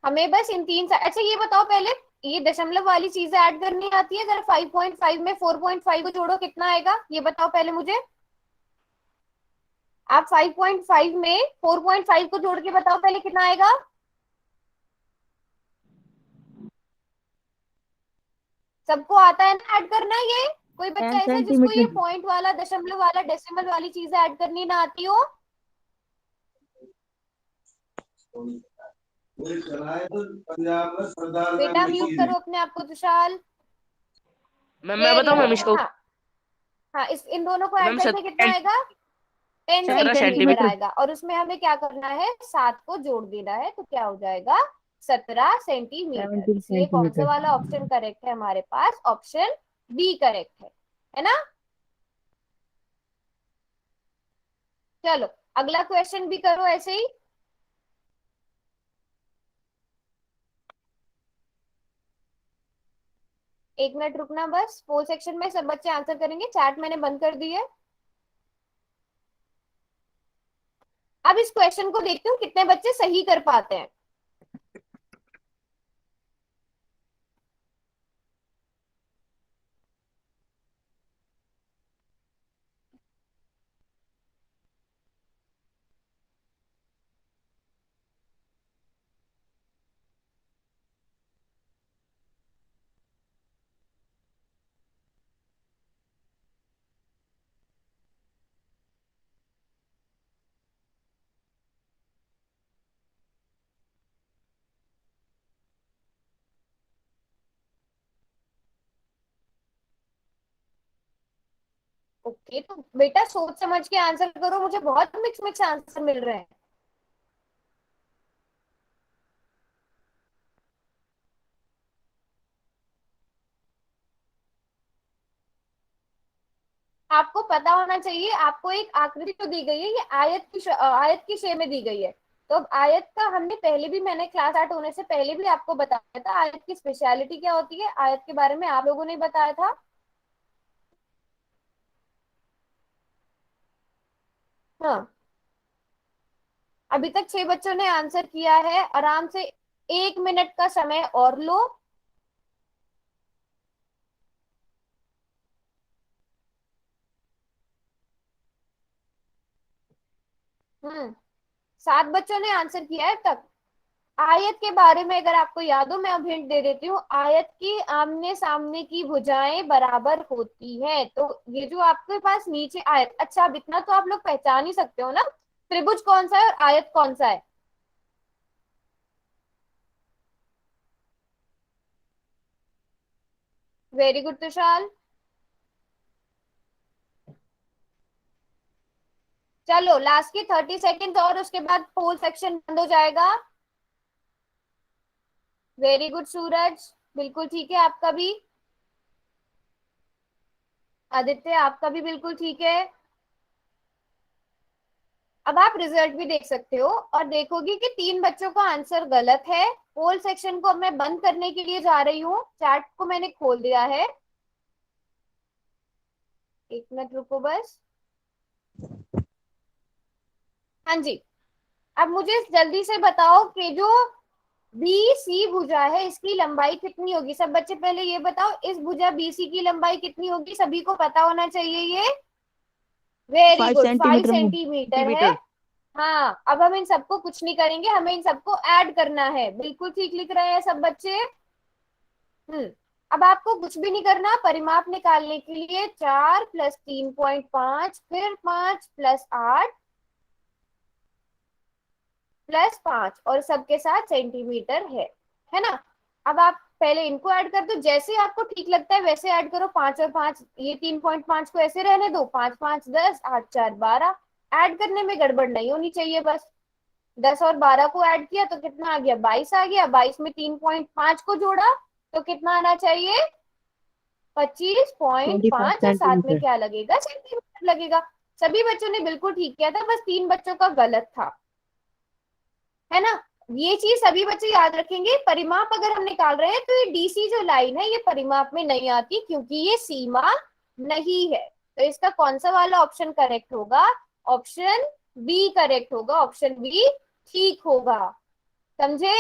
हमें बस इन तीन अच्छा ये बताओ पहले, ये दशमलव वाली चीजें ऐड करनी आती है? जरा 5.5 में 4.5 को जोड़ो, कितना आएगा ये बताओ पहले मुझे। आप 5.5 में 4.5 को जोड़ के बताओ पहले कितना आएगा। सबको आता है ना ऐड करना ये? कोई बच्चा 10 ऐसा है जिसको ये सेंटीमीटर। पॉइंट वाला, दशमलव वाला, डेसिमल वाली चीजें ऐड करनी ना आती हो? बेटा म्यूट करो अपने आप को तुषार। मैम मैं वेरी बताऊं मैम गुड। इसको? हाँ हाँ, इस इन दोनों को ऐड मैम करके कितना आएगा? 10 17 सेंटीमीटर सेंटीमीटर। आएगा, और उसमें हमें क्या करना है, 7 को जोड़ देना है, तो क्या हो जाएगा? 17 सेंटीमीटर। 17 इसलिए कौन सा सेंटीमीटर। वाला ऑप्शन करेक्ट है हमारे पास? ऑप्शन बी करेक्ट है ना? चलो अगला क्वेश्चन भी करो ऐसे ही। एक मिनट रुकना बस, पोल सेक्शन में सब बच्चे आंसर करेंगे, चैट मैंने बंद कर दी है। अब इस क्वेश्चन को देखते हूँ कितने बच्चे सही कर पाते हैं। ओके तो बेटा सोच समझ के आंसर करो, मुझे बहुत मिक्स मिक्स आंसर मिल रहे हैं। आपको पता होना चाहिए, आपको एक आकृति तो दी गई है, ये आयत की शेप में दी गई है। तो अब आयत का हमने पहले भी, मैंने क्लास स्टार्ट होने से पहले भी आपको बताया था आयत की स्पेशलिटी क्या होती है, आयत के बारे में आप लोगों ने बताया था। हाँ अभी तक 6 बच्चों ने आंसर किया है, आराम से 1 मिनट का समय और लो। हम्म 7 बच्चों ने आंसर किया है अब तक। आयत के बारे में अगर आपको याद हो, मैं अब हिंट दे देती हूँ, आयत की आमने सामने की भुजाएं बराबर होती है। तो ये जो आपके पास नीचे आयत, अच्छा अब इतना तो आप लोग पहचान ही सकते हो ना, त्रिभुज कौन सा है और आयत कौन सा है? Very good Tushar. चलो लास्ट की 30 सेकेंड और उसके बाद पोल सेक्शन बंद हो जाएगा। वेरी गुड सूरज, बिल्कुल ठीक है आपका भी। आदित्य आपका भी बिल्कुल ठीक है। अब आप रिजल्ट भी देख सकते हो और देखोगे कि 3 बच्चों का आंसर गलत है। पोल सेक्शन को अब मैं बंद करने के लिए जा रही हूँ, चैट को मैंने खोल दिया है। एक मिनट रुको बस। हाँ जी, अब मुझे जल्दी से बताओ कि जो बी सी भुजा है इसकी लंबाई कितनी होगी? सब बच्चे पहले ये बताओ, इस भुजा बीसी की लंबाई कितनी होगी? सभी को पता होना चाहिए ये। वेरी 5 गुड, 5 सेंटीमीटर में। सेंटीमीटर है। सेंटीमीटर। हाँ अब हम इन सबको कुछ नहीं करेंगे, हमें इन सबको ऐड करना है। बिल्कुल ठीक लिख रहे हैं सब बच्चे। हम्म अब आपको कुछ भी नहीं करना, परिमाप निकालने के लिए 4 प्लस 3.5 फिर 5 प्लस 8 प्लस 5 और सबके साथ सेंटीमीटर है ना? अब आप पहले इनको ऐड कर दो, जैसे आपको ठीक लगता है वैसे ऐड करो। 5 और 5, ये 3.5 को ऐसे रहने दो, 5 5 10, 8 4 12। ऐड करने में गड़बड़ नहीं होनी चाहिए बस। 10 और 12 को ऐड किया तो कितना आ गया? 22 आ गया। 22 में 3.5 को जोड़ा तो कितना आना चाहिए? 25 25.5 और साथ में सेंटीमीटर। क्या लगेगा, सेंटीमीटर लगेगा। सभी बच्चों ने बिल्कुल ठीक किया था, बस 3 बच्चों का गलत था, है ना। ये चीज सभी बच्चे याद रखेंगे। परिमाप अगर हम निकाल रहे हैं तो ये डीसी जो लाइन है ये परिमाप में नहीं आती, क्योंकि ये सीमा नहीं है। तो इसका कौन सा वाला ऑप्शन करेक्ट होगा, ऑप्शन बी करेक्ट होगा, ऑप्शन बी ठीक होगा, समझे।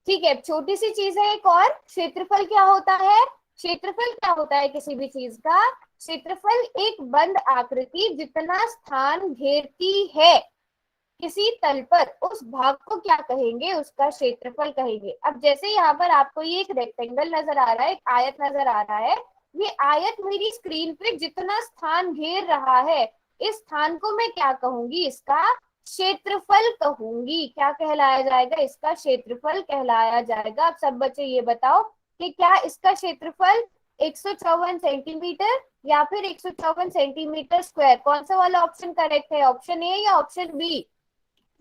ठीक है, छोटी सी चीज है एक और, क्षेत्रफल क्या होता है। क्षेत्रफल क्या होता है किसी भी चीज का, क्षेत्रफल एक बंद आकृति जितना स्थान घेरती है किसी तल पर, उस भाग को क्या कहेंगे, उसका क्षेत्रफल कहेंगे। अब जैसे यहाँ पर आपको ये एक रेक्टेंगल नजर आ रहा है, एक आयत नजर आ रहा है, ये आयत मेरी स्क्रीन पे जितना स्थान घेर रहा है, इस स्थान को मैं क्या कहूंगी, इसका क्षेत्रफल कहूंगी। क्या कहलाया जाएगा, इसका क्षेत्रफल कहलाया जाएगा। अब सब बच्चे ये बताओ कि क्या इसका क्षेत्रफल 154 सेंटीमीटर या फिर 154 सेंटीमीटर स्क्वायर, कौन सा वाला ऑप्शन करेक्ट है, ऑप्शन ए या ऑप्शन बी।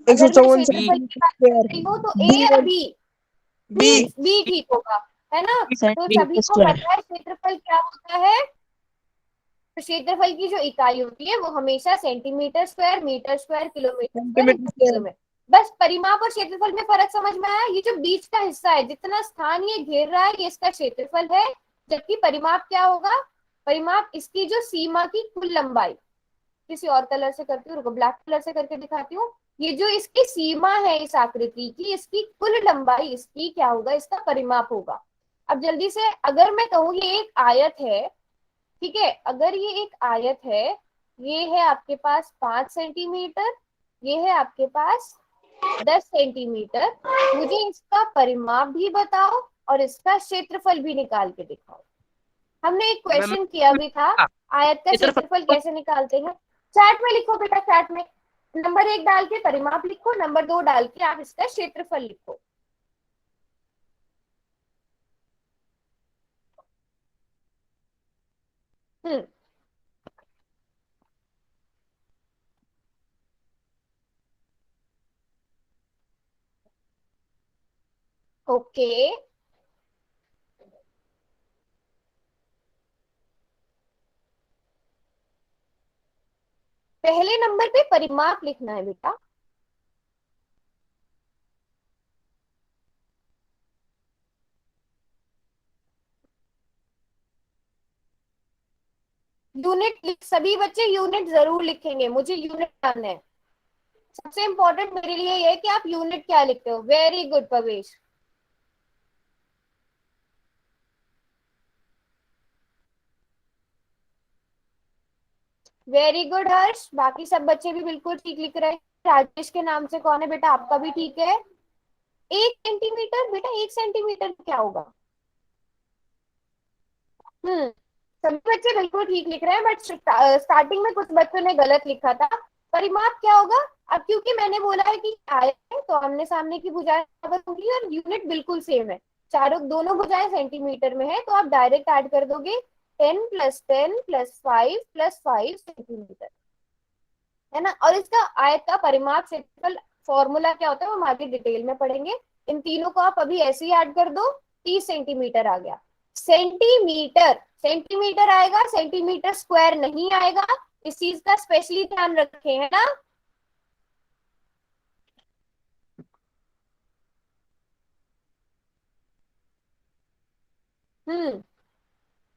अगर मैं 154 क्षेत्रफल की बात कर रही हूँ तो ए या बी, बी। बी ठीक होगा, है ना। तो सभी सेंटीमीटर को स्क्वायर। पता है क्षेत्रफल क्या होता है। तो क्षेत्रफल की जो इकाई होती है वो हमेशा centimetre square, metre square, kilometre square, centimetre square. में। बस परिमाप और क्षेत्रफल में फर्क समझ में आया। ये जो बीच का हिस्सा है, जितना स्थान ये घेर रहा है, ये इसका क्षेत्रफल है। जबकि परिमाप क्या होगा, परिमाप इसकी जो सीमा की कुल लंबाई, किसी और कलर से करती हूँ, रुको ब्लैक कलर से करके दिखाती हूँ। ये जो इसकी सीमा है इस आकृति की, इसकी कुल लंबाई, इसकी क्या होगा, इसका परिमाप होगा। अब जल्दी से अगर मैं कहूँ ये एक आयत है, ठीक है, अगर ये एक आयत है, ये है आपके पास 5 सेंटीमीटर, ये है आपके पास 10 सेंटीमीटर, मुझे इसका परिमाप भी बताओ और इसका क्षेत्रफल भी निकाल के दिखाओ। हमने एक मैम क्वेश्चन किया भी था, आयत का इधर क्षेत्रफल कैसे निकालते हैं। चैट में लिखो बेटा, चैट में नंबर 1 डाल के परिमाप लिखो, नंबर 2 डाल के आप इसका क्षेत्रफल लिखो। हम्म, ओके। पहले नंबर पे परिमाप लिखना है बेटा। यूनिट, सभी बच्चे यूनिट जरूर लिखेंगे, मुझे यूनिट जानना है। सबसे इंपॉर्टेंट मेरे लिए ये है कि आप यूनिट क्या लिखते हो। वेरी गुड प्रवेश, वेरी गुड हर्ष। बाकी सब बच्चे भी बिल्कुल ठीक लिख रहे हैं। राजेश के नाम से कौन है बेटा, आपका भी ठीक है। 1 सेंटीमीटर, बेटा 1 सेंटीमीटर क्या होगा। सभी बच्चे बिल्कुल ठीक लिख रहे हैं, बट स्टार्टिंग में कुछ बच्चों ने गलत लिखा था। परिमाप क्या होगा, अब क्योंकि मैंने बोला है कि आयत है तो आमने सामने की भुजाएं बराबर होंगी और यूनिट बिल्कुल सेम है, चारों दोनों भुजाएं सेंटीमीटर में है, तो आप डायरेक्ट ऐड कर दोगे 10 + 10 + 5 + 5 सेंटीमीटर, है ना। और इसका आयत का परिमाप क्षेत्रफल फॉर्मूला क्या होता है वो हम आगे डिटेल में पढ़ेंगे। इन तीनों को आप अभी ऐसे ही ऐड कर दो, 30 सेंटीमीटर आ गया। सेंटीमीटर, सेंटीमीटर आएगा, सेंटीमीटर स्क्वायर नहीं आएगा, इस चीज का स्पेशली ध्यान रखें, है ना।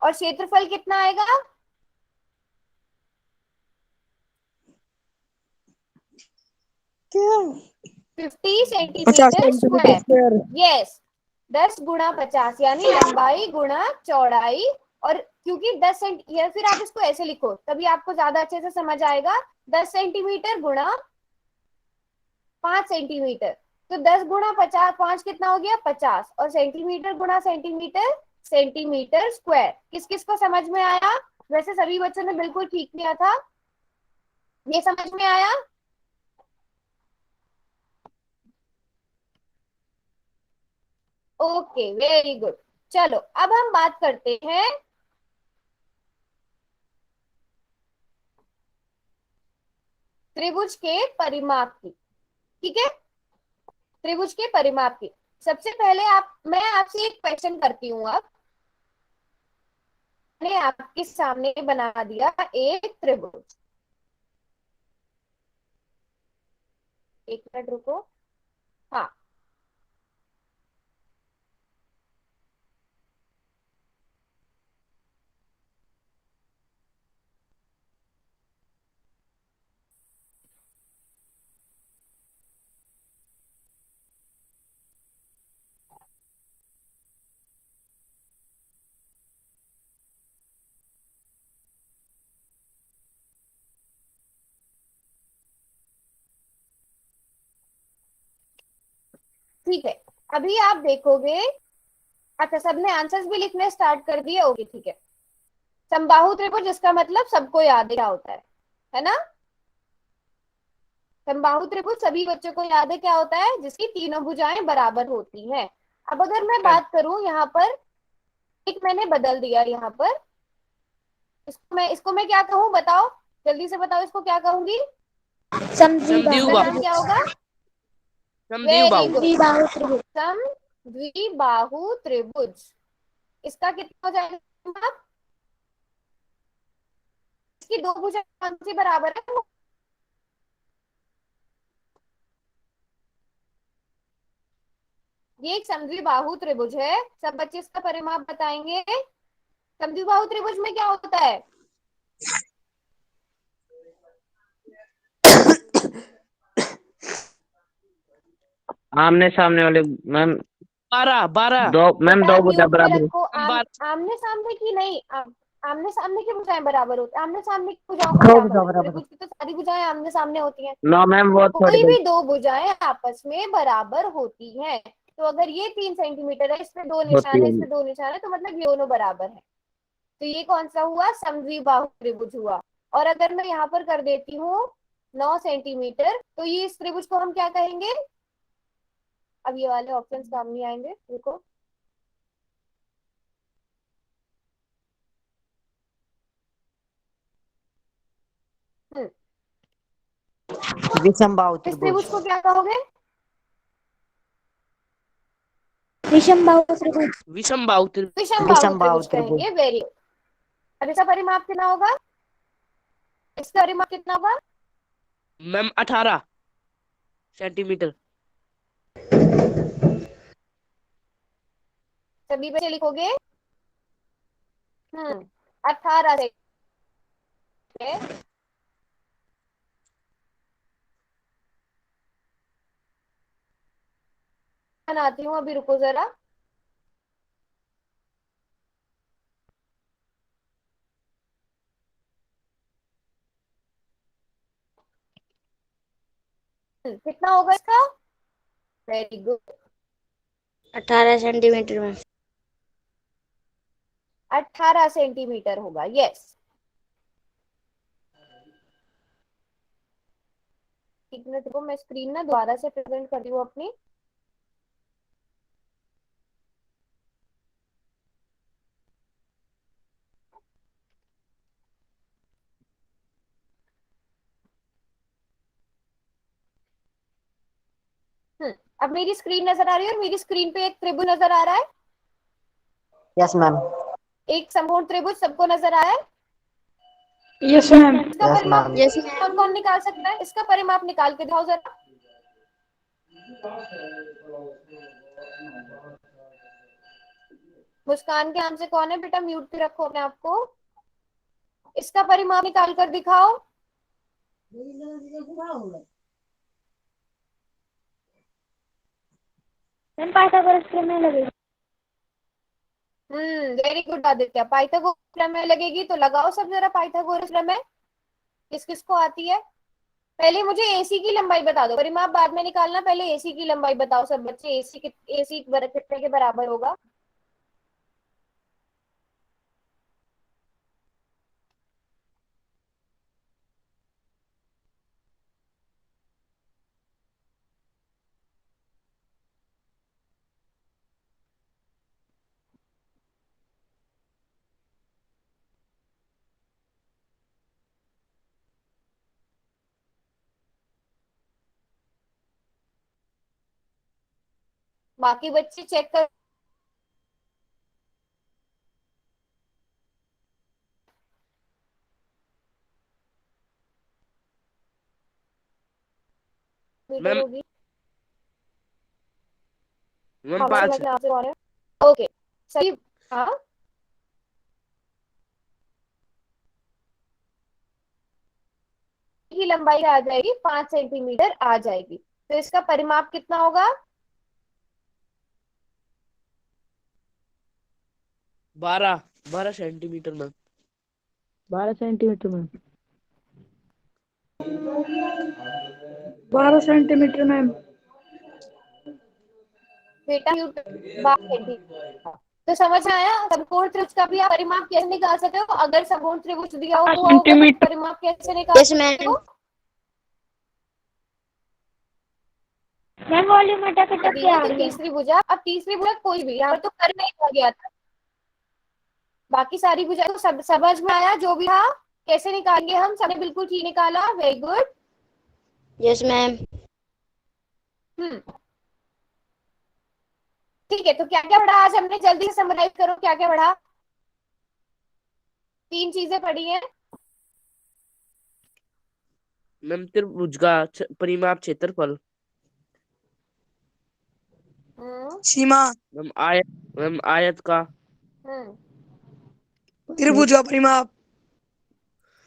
और क्षेत्रफल कितना आएगा, 50 50 centimetre centimetre square. Square. Yes, 10 × 50 यानी लंबाई गुणा चौड़ाई। और क्योंकि 10 सेंटी, या फिर आप इसको ऐसे लिखो तभी आपको ज्यादा अच्छे से समझ आएगा, 10 सेंटीमीटर गुणा 5 सेंटीमीटर, तो 10 × 50, 5 कितना हो गया 50, और सेंटीमीटर गुणा सेंटीमीटर, सेंटीमीटर स्क्वायर। किस किस को समझ में आया, वैसे सभी बच्चों ने बिल्कुल ठीक किया था, ये समझ में आया। Okay very good. चलो अब हम बात करते हैं त्रिभुज के परिमाप की। ठीक है, त्रिभुज के परिमाप की। सबसे पहले मैं आपसे एक क्वेश्चन करती हूँ। अब मैंने आपके सामने बना दिया एक त्रिभुज। एक मिनट रुको। हाँ, ठीक है। अभी आप देखोगे, अच्छा सबने आंसर्स भी लिखने स्टार्ट कर दिए, ओके ठीक है। समबाहु त्रिभुज, इसका मतलब सबको याद है क्या होता है ना। समबाहु त्रिभुज सभी बच्चों को याद है क्या होता है, जिसकी तीनों भुजाएं बराबर होती हैं। अब अगर मैं मैम बात करूं यहाँ पर, एक मैंने बदल दिया यहाँ पर, इसको मैं क्या कहूँ बताओ, जल्दी से बताओ, इसको क्या कहूंगी। समद्विबाहु इसका नाम क्या होगा। वेरी समद्विबाहु गुड, सम द्विबाहु त्रिभुज। इसका कितना हो जाएगा, इसकी दो भुजाएं कौन सी बराबर है। ये एक समद्विबाहु त्रिभुज है। सब बच्चे इसका परिमाप बताएंगे। समद्विबाहु त्रिभुज में क्या होता है। आमने सामने वाले मैम 12 12 मैम बेटा दो भुजा म्यूट पे बराबर। रखो। मैम 12 आमने सामने की नहीं, आमने सामने की भुजाएं बराबर होती है। आमने सामने की भुजाओं को दो क्या भुजा कहते हैं, बराबर। त्रिभुज की तो सारी भुजाएं आमने सामने होती हैं। नो मैम वो थोड़ी कोई गई। भी दो भुजाएं आपस में बराबर होती हैं। तो अगर ये 3 सेंटीमीटर है, इसमें दो होती निशान है, है। इसमें दो निशान है, तो मतलब ये दोनों बराबर है। तो ये कौन सा हुआ, समद्विबाहु त्रिभुज हुआ। और अगर मैं यहाँ पर कर देती हूँ 9 सेंटीमीटर, तो ये इस त्रिभुज को हम क्या कहेंगे। अब ये वाले ऑप्शंस काम नहीं आएंगे, रुको। हम्म, विषमबाहु इस त्रिभुज। त्रिभुज को क्या कहोगे। विषमबाहु त्रिभुज। विषमबाहु त्रिभुज विषमबाहु विषमबाहु त्रिभुज त्रिभुज। कहेंगे, वेरी। अब इसका परिमाप कितना होगा, इसका परिमाप कितना होगा। Ma'am 18 centimetre. सभी बच्चे लिखोगे। 18 से बनाती हूँ, अभी रुको जरा। कितना होगा इसका, वेरी गुड। 18 सेंटीमीटर में। 18 सेंटीमीटर होगा, यस। एक मिनट रुको, मैं स्क्रीन ना दोबारा से प्रेजेंट कर रही हूँ अपनी। अब मेरी स्क्रीन नजर आ रही है, और मेरी स्क्रीन पे एक त्रिभुज नजर आ रहा है। Yes ma'am. एक समकोण त्रिभुज सबको नजर आ रहा है। Yes ma'am. इसका यस परिमाप मैम। यस कौन मैम। कौन निकाल सकता है, इसका परिमाप निकाल के दिखाओ जरा। मुस्कान के नाम से कौन है बेटा, म्यूट पे रखो अपने आप को। इसका परिमाप निकाल कर दिखाओ। मैम पाइथागोरस प्रमेय लगेगी। वेरी गुड आदित्य, पाइथागोरस प्रमेय लगेगी तो लगाओ सब जरा पाइथागोरस प्रमेय। किस किस को आती है। पहले मुझे एसी की लंबाई बता दो, परिमाप बाद में निकालना, पहले एसी की लंबाई बताओ सब बच्चे। एसी कितने के बराबर होगा। बाकी बच्चे चेक कर मीटर मैम होगी। मैम हमारे 5 क्लास और है। ओके सही। हाँ की लंबाई आ जाएगी 5 सेंटीमीटर आ जाएगी। तो इसका परिमाप कितना होगा? 12 centimetre ma'am. 12 centimetre ma'am. 12 centimetre ma'am. बेटा 12 सेंटीमीटर। तो समझ में आया? समकोण त्रिभुज का भी आप परिमाप कैसे निकाल सकते हो? अगर समकोण त्रिभुज दिया हुआ होगा तो सेंटीमीटर। परिमाप कैसे निकाल Yes, सकते हो? ma'am. मैम वॉल्यूम अटक दी अटक के है आ तो रही है। तीसरी भुजा, अब तीसरी भुजा कोई भी यहाँ पर तो कर नहीं कहा गया था। बाकी सारी भुजा तो सब समझ में आया जो भी था? कैसे निकालेंगे हम? सबने बिल्कुल ठीक निकाला, वेरी गुड। Yes, ma'am. ठीक है, तो क्या क्या पढ़ा आज हमने? जल्दी से समराइज करो क्या क्या पढ़ा। 3 चीजें पढ़ी हैं। मैम त्रिभुज का परिमाप क्षेत्रफल। सीमा। मैम आयत का। हम्म त्रिभुज का परिमाप।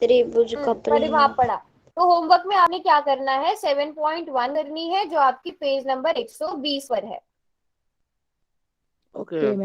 त्रिभुज का परिमाप पढ़ा। तो होमवर्क में आपने क्या करना है? 7.1 करनी है जो आपकी पेज नंबर 120 पर है। Okay ma'am.